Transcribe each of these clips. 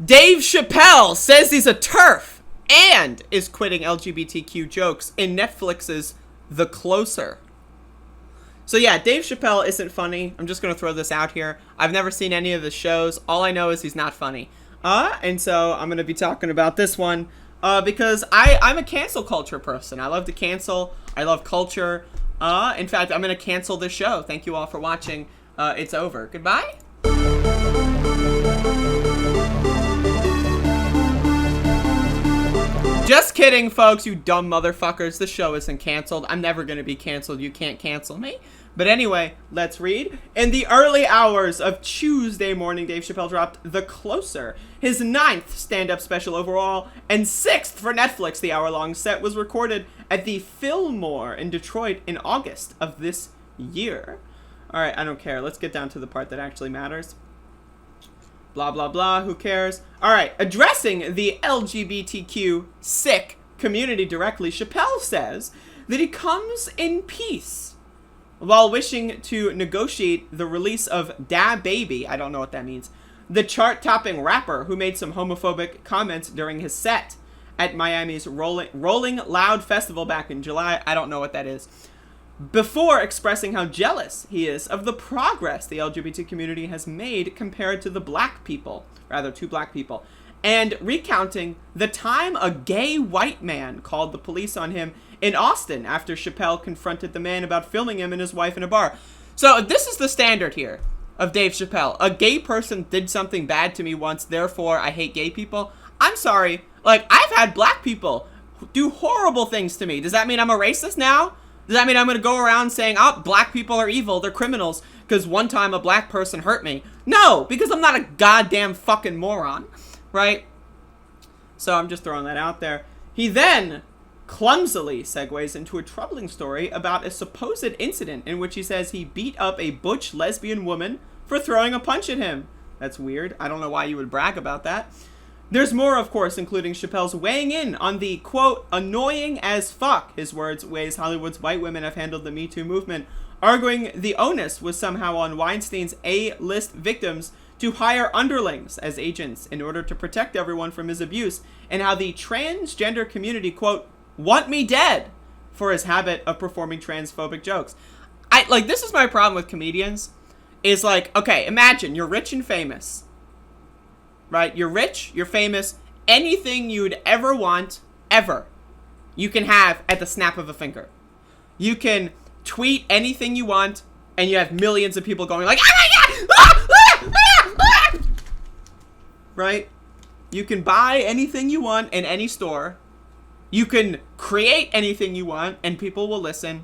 Dave Chappelle says he's a TERF and is quitting LGBTQ jokes in Netflix's The Closer. So yeah, Dave Chappelle isn't funny. I'm just going to throw this out here. I've never seen any of his shows. All I know is he's not funny. And so I'm going to be talking about this one because I'm a cancel culture person. I love to cancel. I love culture. In fact, I'm going to cancel this show. Thank you all for watching. It's over. Goodbye. Just kidding, folks, you dumb motherfuckers. The show isn't canceled. I'm never going to be canceled. You can't cancel me. But anyway, let's read. In the early hours of Tuesday morning, Dave Chappelle dropped The Closer, his 9th stand-up special overall, and 6th for Netflix. The hour-long set was recorded at the Fillmore in Detroit in August of this year. All right, I don't care. Let's get down to the part that actually matters. Blah, blah, blah. Who cares? All right. Addressing the LGBTQ sick community directly, Chappelle says that he comes in peace while wishing to negotiate the release of Da Baby. I don't know what that means. The chart-topping rapper who made some homophobic comments during his set at Miami's Rolling Loud Festival back in July. I don't know what that is. Before expressing how jealous he is of the progress the LGBT community has made compared to two black people, and recounting the time a gay white man called the police on him in Austin after Chappelle confronted the man about filming him and his wife in a bar. So this is the standard here of Dave Chappelle. A gay person did something bad to me once, therefore I hate gay people. I'm sorry, like, I've had black people do horrible things to me. Does that mean I'm a racist now? Does that mean I'm going to go around saying, oh, black people are evil, they're criminals, because one time a black person hurt me? No, because I'm not a goddamn fucking moron, right? So I'm just throwing that out there. He then clumsily segues into a troubling story about a supposed incident in which he says he beat up a butch lesbian woman for throwing a punch at him. That's weird. I don't know why you would brag about that. There's more, of course, including Chappelle's weighing in on the, quote, annoying as fuck, his words, ways Hollywood's white women have handled the Me Too movement, arguing the onus was somehow on Weinstein's A-list victims to hire underlings as agents in order to protect everyone from his abuse, and how the transgender community, quote, want me dead for his habit of performing transphobic jokes. This is my problem with comedians, is like, okay, imagine you're rich and famous. Right? You're rich, you're famous, anything you'd ever want, ever, you can have at the snap of a finger. You can tweet anything you want, and you have millions of people going like, oh my god! Ah! Ah! Ah! Ah! Right? You can buy anything you want in any store. You can create anything you want, and people will listen.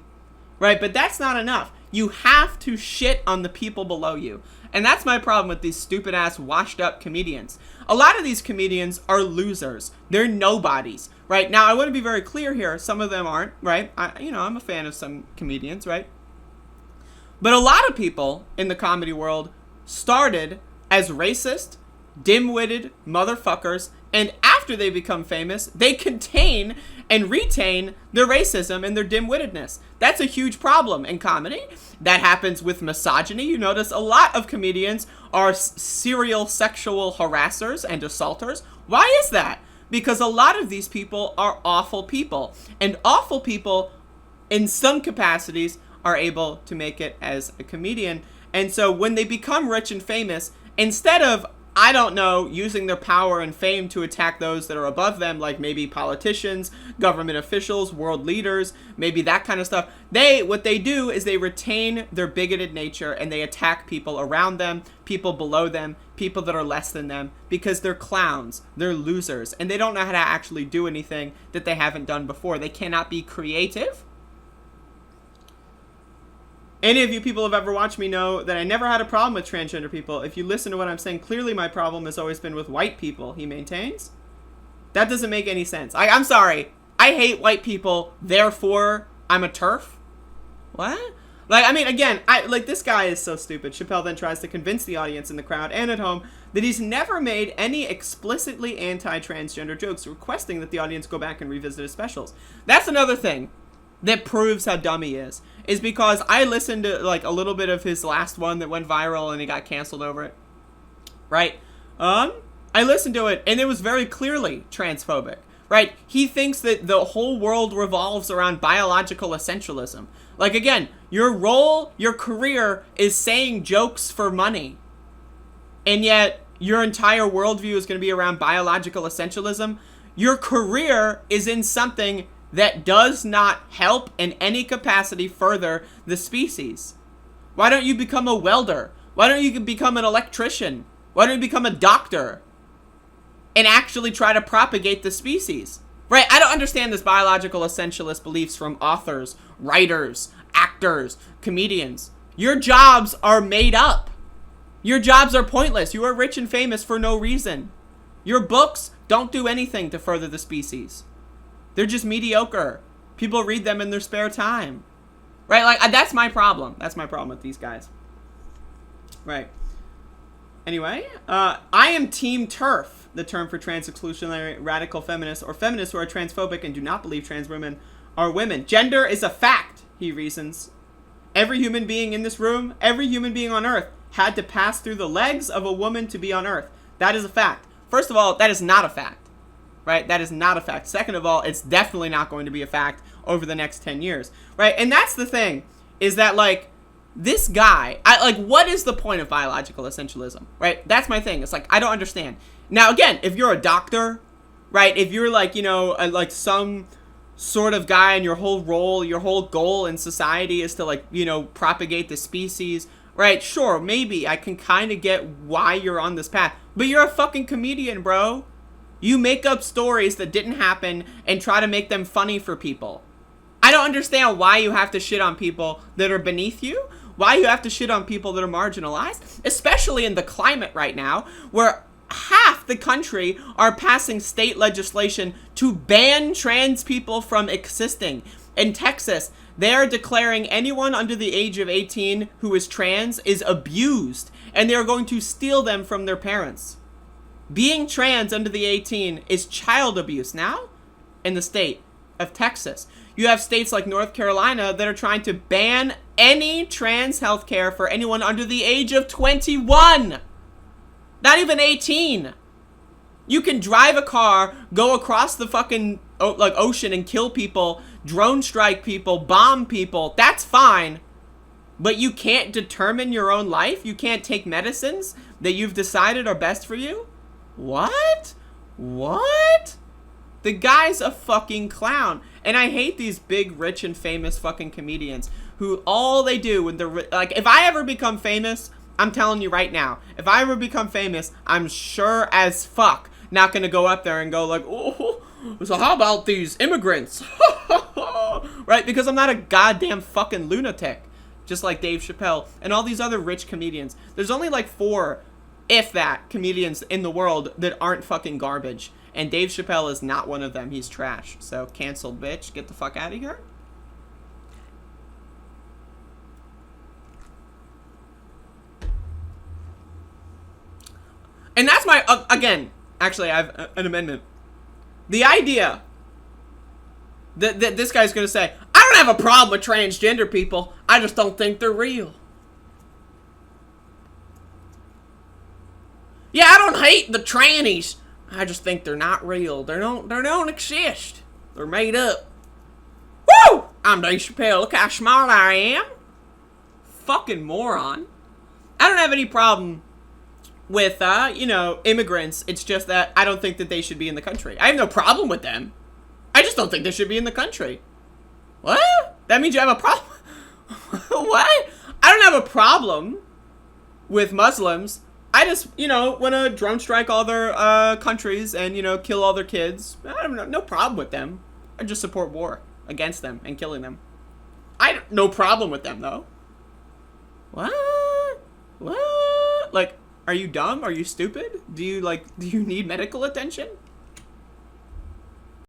Right? But that's not enough. You have to shit on the people below you. And that's my problem with these stupid-ass, washed-up comedians. A lot of these comedians are losers. They're nobodies, right? Now, I want to be very clear here. Some of them aren't, right? I'm a fan of some comedians, right? But a lot of people in the comedy world started as racist, dim-witted motherfuckers, and after they become famous, they contain and retain their racism and their dim-wittedness. That's a huge problem in comedy. That happens with misogyny. You notice a lot of comedians are serial sexual harassers and assaulters. Why is that? Because a lot of these people are awful people. And awful people, in some capacities, are able to make it as a comedian. And so when they become rich and famous, instead of, I don't know, using their power and fame to attack those that are above them, like maybe politicians, government officials, world leaders, maybe that kind of stuff. What they do is they retain their bigoted nature and they attack people around them, people below them, people that are less than them, because they're clowns, they're losers, and they don't know how to actually do anything that they haven't done before. They cannot be creative. Any of you people who have ever watched me know that I never had a problem with transgender people. If you listen to what I'm saying, clearly my problem has always been with white people, he maintains. That doesn't make any sense. I'm sorry. I hate white people, therefore I'm a TERF? What? Again, this guy is so stupid. Chappelle then tries to convince the audience in the crowd and at home that he's never made any explicitly anti-transgender jokes, requesting that the audience go back and revisit his specials. That's another thing that proves how dumb he is because I listened to a little bit of his last one that went viral and he got canceled over it. Right? I listened to it, and it was very clearly transphobic, right? He thinks that the whole world revolves around biological essentialism. Like, again, your role, your career is saying jokes for money, and yet your entire worldview is going to be around biological essentialism. Your career is in something that does not help in any capacity further the species. Why don't you become a welder? Why don't you become an electrician? Why don't you become a doctor and actually try to propagate the species? Right? I don't understand this biological essentialist beliefs from authors, writers, actors, comedians. Your jobs are made up. Your jobs are pointless. You are rich and famous for no reason. Your books don't do anything to further the species. They're just mediocre. People read them in their spare time. Right? Like, that's my problem. That's my problem with these guys. Right. Anyway, I am Team TERF, the term for trans-exclusionary radical feminists, or feminists who are transphobic and do not believe trans women are women. Gender is a fact, he reasons. Every human being in this room, every human being on Earth, had to pass through the legs of a woman to be on Earth. That is a fact. First of all, that is not a fact. Right? That is not a fact. Second of all, it's definitely not going to be a fact over the next 10 years. Right? And that's the thing, is that, like, this guy, what is the point of biological essentialism? Right? That's my thing. It's like, I don't understand. Now, again, if you're a doctor, right? If you're, like, you know, like some sort of guy and your whole role, your whole goal in society is to, like, you know, propagate the species, right? Sure, maybe I can kind of get why you're on this path. But you're a fucking comedian, bro. You make up stories that didn't happen and try to make them funny for people. I don't understand why you have to shit on people that are beneath you. Why you have to shit on people that are marginalized. Especially in the climate right now, where half the country are passing state legislation to ban trans people from existing. In Texas, they are declaring anyone under the age of 18 who is trans is abused, and they are going to steal them from their parents. Being trans under the 18 is child abuse now in the state of Texas. You have states like North Carolina that are trying to ban any trans health care for anyone under the age of 21. Not even 18. You can drive a car, go across the fucking ocean and kill people, drone strike people, bomb people. That's fine. But you can't determine your own life? You can't take medicines that you've decided are best for you? What? What? The guy's a fucking clown. And I hate these big, rich, and famous fucking comedians who all they do when they're, like, if I ever become famous, I'm telling you right now, if I ever become famous, I'm sure as fuck not gonna go up there and go like, oh, so how about these immigrants? Right? Because I'm not a goddamn fucking lunatic. Just like Dave Chappelle and all these other rich comedians. There's only like 4, if that, comedians in the world that aren't fucking garbage. And Dave Chappelle is not one of them. He's trash. So, canceled, bitch. Get the fuck out of here. And that's my, again, actually, I have an amendment. The idea that this guy's going to say, I don't have a problem with transgender people. I just don't think they're real. Yeah, I don't hate the trannies. I just think they're not real. They don't exist. They're made up. Woo! I'm Dave Chappelle. Look how smart I am. Fucking moron. I don't have any problem with, immigrants. It's just that I don't think that they should be in the country. I have no problem with them. I just don't think they should be in the country. What? That means you have a problem? What? I don't have a problem with Muslims. I just, want to drone strike all their countries and, kill all their kids. I have no problem with them. I just support war against them and killing them. I have no problem with them, though. What? What? Like, are you dumb? Are you stupid? Do you need medical attention?